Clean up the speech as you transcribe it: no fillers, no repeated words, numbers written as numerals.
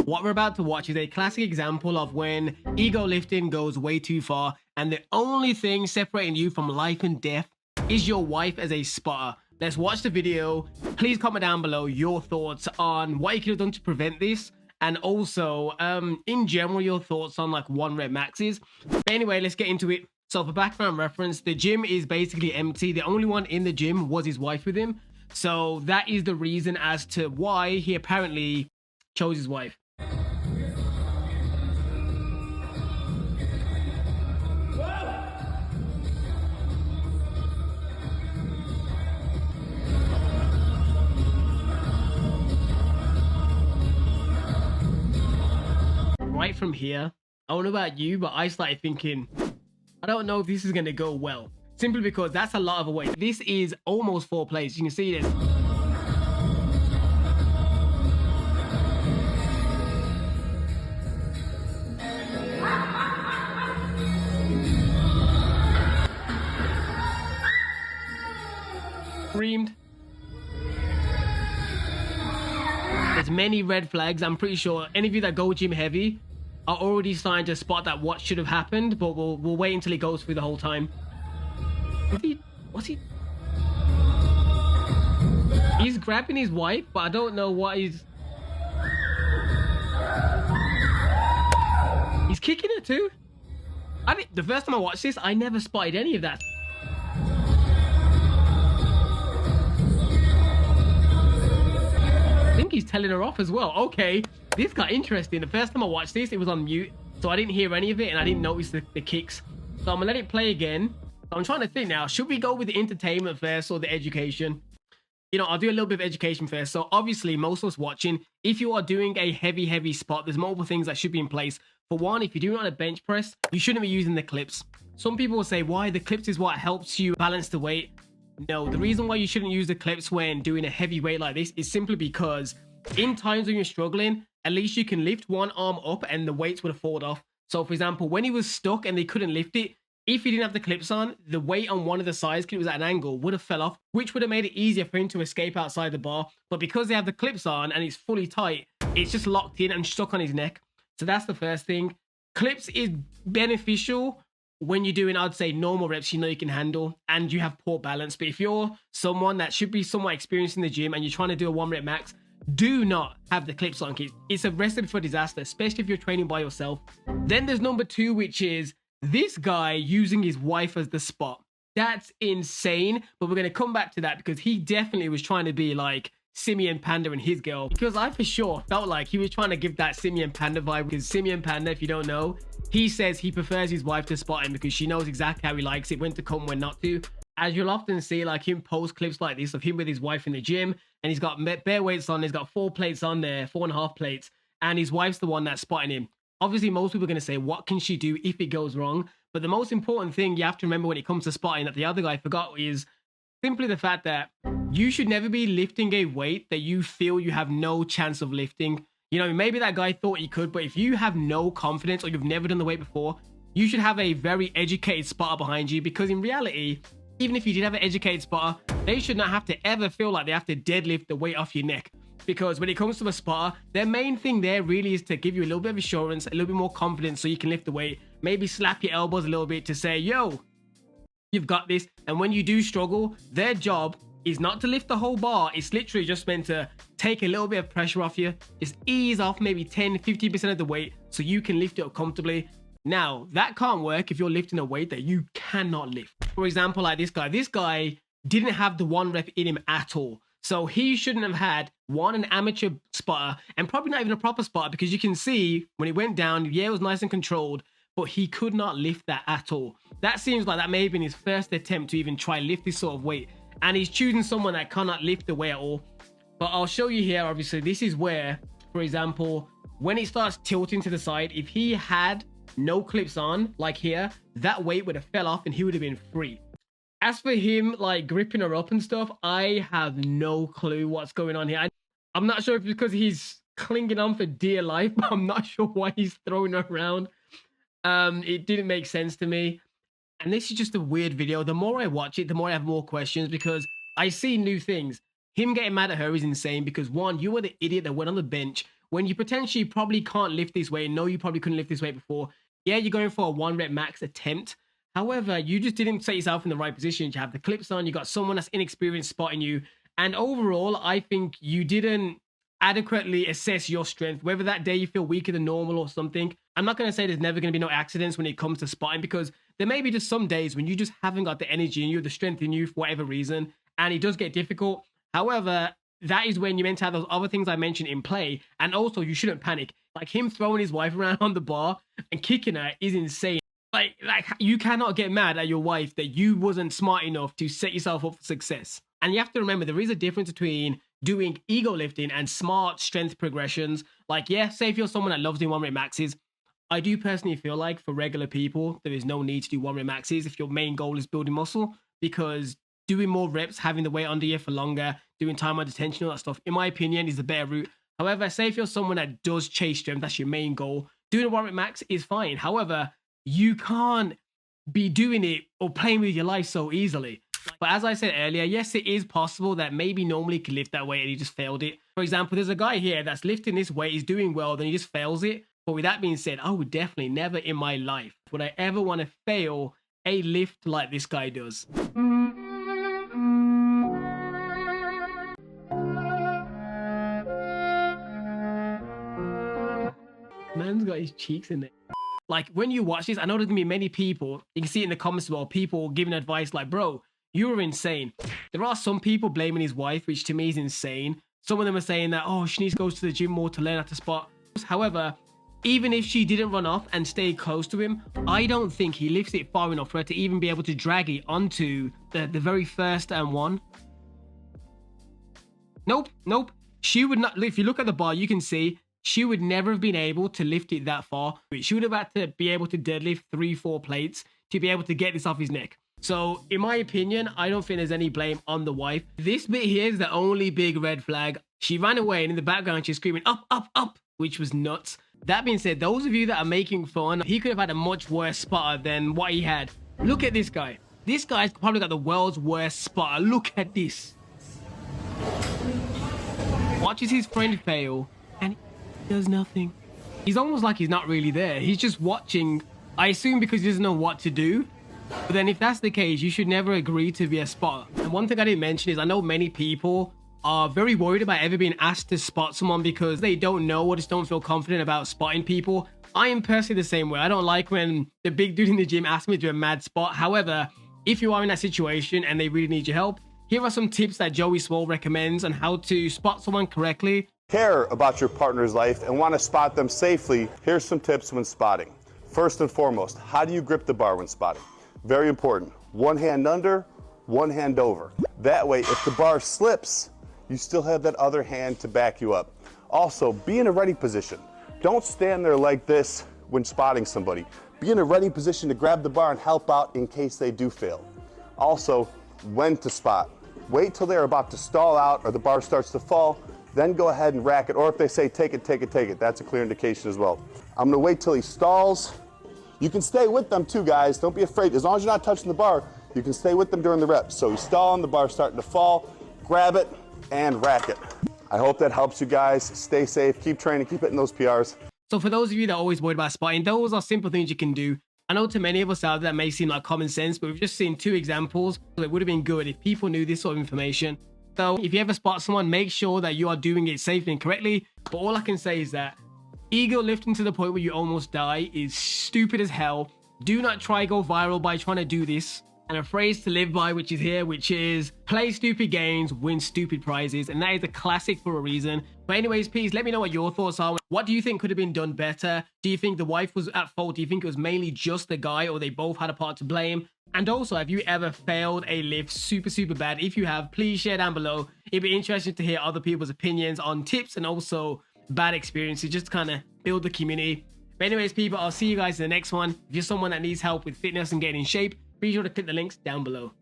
What we're about to watch is a classic example of when ego lifting goes way too far and the only thing separating you from life and death is your wife as a spotter. Let's watch the video. Please comment down below your thoughts on what you could have done to prevent this, and also in general your thoughts on like 1 rep maxes. But anyway, let's get into it. So for background reference, the gym is basically empty. The only one in the gym was his wife with him. So that is the reason as to why he apparently chose his wife. Right from here, I don't know about you, but I started thinking, I don't know if this is going to go well. Simply because that's a lot of a weight. This is almost 4 plates. You can see this. Screamed. There's many red flags. I'm pretty sure any of you that go gym heavy are already starting to spot that what should have happened, but we'll wait until he goes through the whole time. What's he? He's grabbing his wife, but I don't know what he's kicking her too. The first time I watched this, I never spotted any of that. I think he's telling her off as well. Okay, this got interesting. The first time I watched this, it was on mute, so I didn't hear any of it, and I didn't notice the kicks. So I'm gonna let it play again. I'm trying to think now, should we go with the entertainment first or the education? You know, I'll do a little bit of education first. So obviously, most of us watching, if you are doing a heavy spot, there's multiple things that should be in place. For one, if you're doing it on a bench press, you shouldn't be using the clips. Some people will say, why? The clips is what helps you balance the weight. No, the reason why you shouldn't use the clips when doing a heavy weight like this is simply because in times when you're struggling, at least you can lift one arm up and the weights would have fallen off. So for example, when he was stuck and they couldn't lift it, if he didn't have the clips on, the weight on one of the sides, because it was at an angle, would have fell off, which would have made it easier for him to escape outside the bar. But because they have the clips on and it's fully tight, it's just locked in and stuck on his neck. So that's the first thing. Clips is beneficial when you're doing, I'd say, normal reps you know you can handle and you have poor balance. But if you're someone that should be somewhat experienced in the gym and you're trying to do a 1 rep max, do not have the clips on, kids. It's a recipe for disaster, especially if you're training by yourself. Then there's number 2, which is this guy using his wife as the spot. That's insane, but we're going to come back to that because he definitely was trying to be like Simian Panda and his girl, because I for sure felt like he was trying to give that Simian Panda vibe, because Simian Panda, if you don't know, he says he prefers his wife to spot him because she knows exactly how he likes it, when to come, when not to. As you'll often see like him post clips like this of him with his wife in the gym, and he's got bare weights on, he's got 4 plates on there, 4.5 plates, and his wife's the one that's spotting him. Obviously, most people are going to say, what can she do if it goes wrong? But the most important thing you have to remember when it comes to spotting that the other guy forgot is simply the fact that you should never be lifting a weight that you feel you have no chance of lifting. You know, maybe that guy thought he could, but if you have no confidence or you've never done the weight before, you should have a very educated spotter behind you, because in reality, even if you did have an educated spotter, they should not have to ever feel like they have to deadlift the weight off your neck. Because when it comes to a spotter, their main thing there really is to give you a little bit of assurance, a little bit more confidence so you can lift the weight. Maybe slap your elbows a little bit to say, yo, you've got this. And when you do struggle, their job is not to lift the whole bar. It's literally just meant to take a little bit of pressure off you. Just ease off maybe 10-50% of the weight so you can lift it up comfortably. Now, that can't work if you're lifting a weight that you cannot lift. For example, like this guy didn't have the 1 rep in him at all. So he shouldn't have had an amateur spotter, and probably not even a proper spotter, because you can see when he went down, yeah, it was nice and controlled, but he could not lift that at all. That seems like that may have been his first attempt to even try lift this sort of weight, and he's choosing someone that cannot lift the weight at all. But I'll show you here, obviously, this is where, for example, when it starts tilting to the side, if he had no clips on, like here, that weight would have fell off and he would have been free. As for him, like, gripping her up and stuff, I have no clue what's going on here. I'm not sure if it's because he's clinging on for dear life, but I'm not sure why he's throwing her around. It didn't make sense to me. And this is just a weird video. The more I watch it, the more I have more questions, because I see new things. Him getting mad at her is insane because, one, you were the idiot that went on the bench when you potentially probably can't lift this weight. No, you probably couldn't lift this weight before. Yeah, you're going for a 1 rep max attempt. However, you just didn't set yourself in the right position. You have the clips on, you got someone that's inexperienced spotting you. And overall, I think you didn't adequately assess your strength, whether that day you feel weaker than normal or something. I'm not going to say there's never going to be no accidents when it comes to spotting, because there may be just some days when you just haven't got the energy in you, the strength in you for whatever reason, and it does get difficult. However, that is when you're meant to have those other things I mentioned in play, and also you shouldn't panic. Like him throwing his wife around on the bar and kicking her is insane. Like you cannot get mad at your wife that you wasn't smart enough to set yourself up for success. And you have to remember, there is a difference between doing ego lifting and smart strength progressions. Like, yeah, say if you're someone that loves doing 1 rep maxes, I do personally feel like for regular people, there is no need to do 1 rep maxes if your main goal is building muscle, because doing more reps, having the weight under you for longer, doing time under tension, all that stuff, in my opinion, is the better route. However, say if you're someone that does chase strength, that's your main goal, doing a 1 rep max is fine. However, you can't be doing it or playing with your life so easily. But as I said earlier, yes, it is possible that maybe normally he could lift that weight and he just failed it. For example, there's a guy here that's lifting this weight, he's doing well, then he just fails it. But with that being said, I would definitely never in my life would I ever want to fail a lift like this guy does. Man's got his cheeks in there. Like, when you watch this, I know there's gonna be many people, you can see it in the comments as well, people giving advice like, bro, you were insane. There are some people blaming his wife, which to me is insane. Some of them are saying that, oh, she needs to go to the gym more to learn how to spot. However, even if she didn't run off and stay close to him, I don't think he lifts it far enough for her to even be able to drag it onto the very first one. Nope. She would not, if you look at the bar, you can see she would never have been able to lift it that far. She would have had to be able to deadlift 3-4 plates to be able to get this off his neck. So in my opinion, I don't think there's any blame on the wife. This bit here is the only big red flag. She ran away and in the background she's screaming up, up, up, which was nuts. That being said, those of you that are making fun, he could have had a much worse spotter than what he had. Look at this guy. This guy's probably got the world's worst spotter. Look at this. Watches his friend fail and he does nothing. He's almost like he's not really there. He's just watching, I assume because he doesn't know what to do. But then if that's the case, you should never agree to be a spotter. And one thing I didn't mention is I know many people are very worried about ever being asked to spot someone because they don't know or just don't feel confident about spotting people. I am personally the same way. I don't like when the big dude in the gym asks me to do a mad spot. However, if you are in that situation and they really need your help, here are some tips that Joey Swoll recommends on how to spot someone correctly. Care about your partner's life and want to spot them safely, here's some tips when spotting. First and foremost, how do you grip the bar when spotting? Very important. One hand under, one hand over. That way, if the bar slips, you still have that other hand to back you up. Also, be in a ready position. Don't stand there like this when spotting somebody. Be in a ready position to grab the bar and help out in case they do fail. Also, when to spot. Wait till they're about to stall out or the bar starts to fall, then go ahead and rack it. Or if they say, take it, take it, take it, that's a clear indication as well. I'm gonna wait till he stalls. You can stay with them too, guys. Don't be afraid. As long as you're not touching the bar, you can stay with them during the reps. So he's stalling, the bar's starting to fall, grab it and rack it. I hope that helps you guys. Stay safe, keep training, keep hitting those PRs. So for those of you that are always worried about spotting, those are simple things you can do. I know to many of us out there that may seem like common sense, but we've just seen 2 examples. So it would have been good if people knew this sort of information. So if you ever spot someone, make sure that you are doing it safely and correctly. But all I can say is that ego lifting to the point where you almost die is stupid as hell. Do not try go viral by trying to do this. And a phrase to live by, which is here, which is play stupid games, win stupid prizes. And that is a classic for a reason. But anyways, please let me know what your thoughts are. What do you think could have been done better? Do you think the wife was at fault? Do you think it was mainly just the guy, or they both had a part to blame? And also, have you ever failed a lift super bad? If you have, please share down below. It'd be interesting to hear other people's opinions on tips and also bad experiences, just to kind of build the community. But anyways, people, I'll see you guys in the next one. If you're someone that needs help with fitness and getting in shape, be sure to click the links down below.